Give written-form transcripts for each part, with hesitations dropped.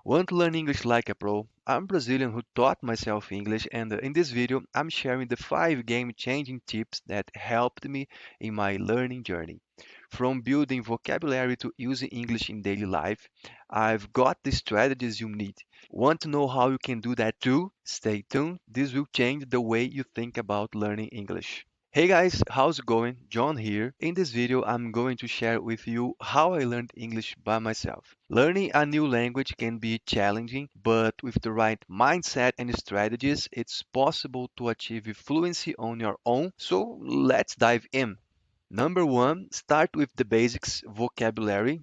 Want to learn English like a pro? I'm Brazilian who taught myself English, and in this video, I'm sharing the 5 game-changing tips that helped me in my learning journey. From building vocabulary to using English in daily life, I've got the strategies you need. Want to know how you can do that too? Stay tuned. This will change the way you think about learning English. Hey guys, how's it going? John here. In this video, I'm going to share with you how I learned English by myself. Learning a new language can be challenging, but with the right mindset and strategies, it's possible to achieve fluency on your own. So let's dive in. Number one, start with the basics vocabulary.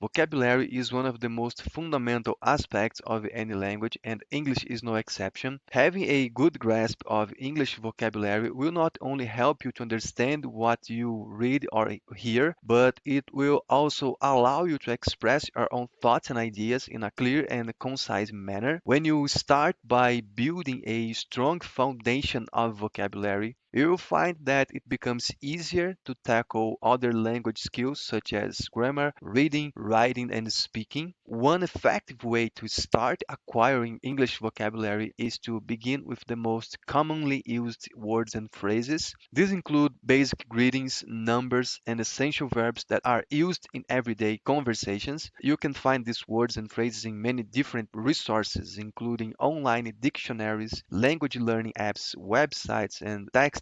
Vocabulary is one of the most fundamental aspects of any language, and English is no exception. Having a good grasp of English vocabulary will not only help you to understand what you read or hear, but it will also allow you to express your own thoughts and ideas in a clear and concise manner. When you start by building a strong foundation of vocabulary, you will find that it becomes easier to tackle other language skills such as grammar, reading, writing, and speaking. One effective way to start acquiring English vocabulary is to begin with the most commonly used words and phrases. These include basic greetings, numbers, and essential verbs that are used in everyday conversations. You can find these words and phrases in many different resources, including online dictionaries, language learning apps, websites, and textbooks.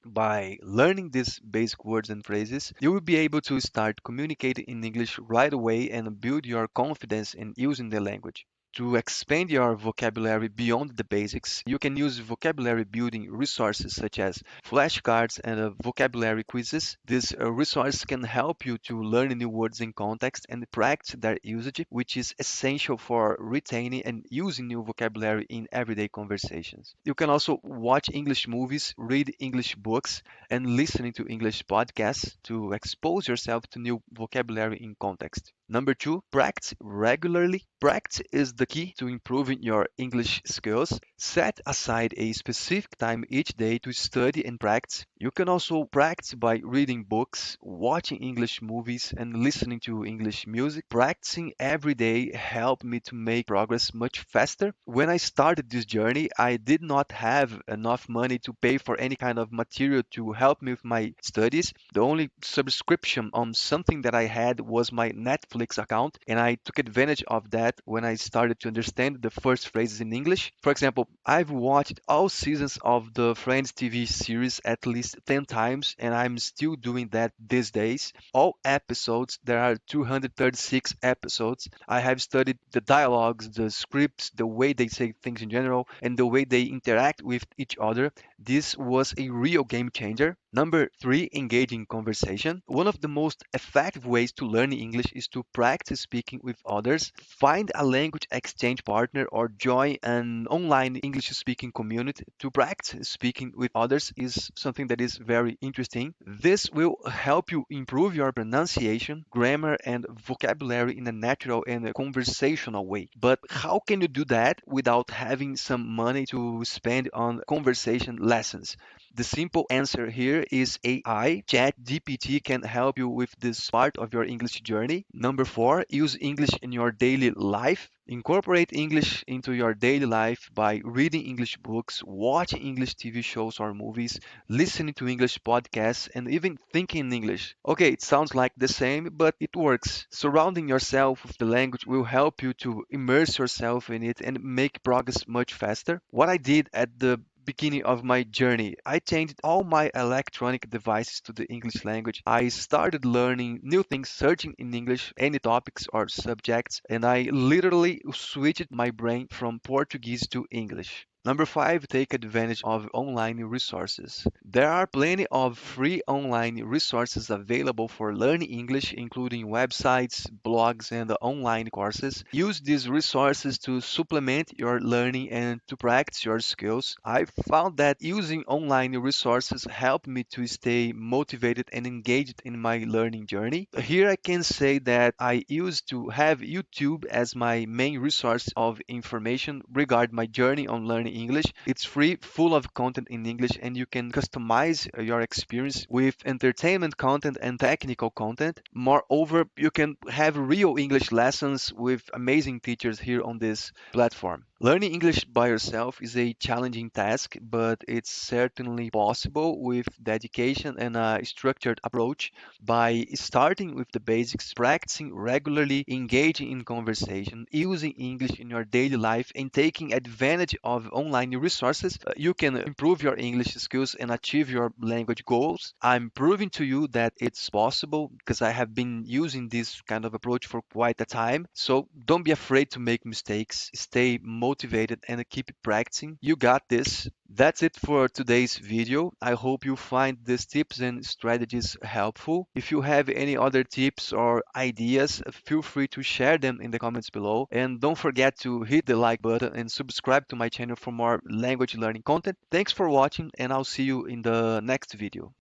By learning these basic words and phrases, you will be able to start communicating in English right away and build your confidence in using the language. To expand your vocabulary beyond the basics, you can use vocabulary building resources such as flashcards and vocabulary quizzes. These resources can help you to learn new words in context and practice their usage, which is essential for retaining and using new vocabulary in everyday conversations. You can also watch English movies, read English books, and listening to English podcasts to expose yourself to new vocabulary in context. Number two, practice regularly. Practice is the key to improving your English skills. Set aside a specific time each day to study and practice. You can also practice by reading books, watching English movies, and listening to English music. Practicing every day helped me to make progress much faster. When I started this journey, I did not have enough money to pay for any kind of material to help me with my studies. The only subscription on something that I had was my Netflix account, and I took advantage of that when I started to understand the first phrases in English. For example, I've watched all seasons of the Friends TV series at least 10 times, and I'm still doing that these days. All episodes, there are 236 episodes. I have studied the dialogues, the scripts, the way they say things in general, and the way they interact with each other. This was a real game changer. Number three, engaging conversation. One of the most effective ways to learn English is to practice speaking with others. Find a language exchange partner or join an online English speaking community. To practice speaking with others is something that is very interesting. This will help you improve your pronunciation, grammar, and vocabulary in a natural and conversational way. But how can you do that without having some money to spend on conversation lessons? The simple answer here is AI. ChatGPT can help you with this part of your English journey. Number four, use English in your daily life. Incorporate English into your daily life by reading English books, watching English TV shows or movies, listening to English podcasts, and even thinking in English. Okay, it sounds like the same, but it works. Surrounding yourself with the language will help you to immerse yourself in it and make progress much faster. What I did at the beginning of my journey, I changed all my electronic devices to the English language. I started learning new things, searching in English, any topics or subjects, and I literally switched my brain from Portuguese to English. Number five, take advantage of online resources. There are plenty of free online resources available for learning English, including websites, blogs, and online courses. Use these resources to supplement your learning and to practice your skills. I found that using online resources helped me to stay motivated and engaged in my learning journey. Here I can say that I used to have YouTube as my main resource of information regarding my journey on learning learning English. It's free, full of content in English, and you can customize your experience with entertainment content and technical content. Moreover, you can have real English lessons with amazing teachers here on this platform. Learning English by yourself is a challenging task, but it's certainly possible with dedication and a structured approach. By starting with the basics, practicing regularly, engaging in conversation, using English in your daily life, and taking advantage of online resources, you can improve your English skills and achieve your language goals. I'm proving to you that it's possible because I have been using this kind of approach for quite a time. So don't be afraid to make mistakes, stay motivated, and keep practicing. You got this. That's it for today's video. I hope you find these tips and strategies helpful. If you have any other tips or ideas, feel free to share them in the comments below. And don't forget to hit the like button and subscribe to my channel for more language learning content. Thanks for watching, and I'll see you in the next video.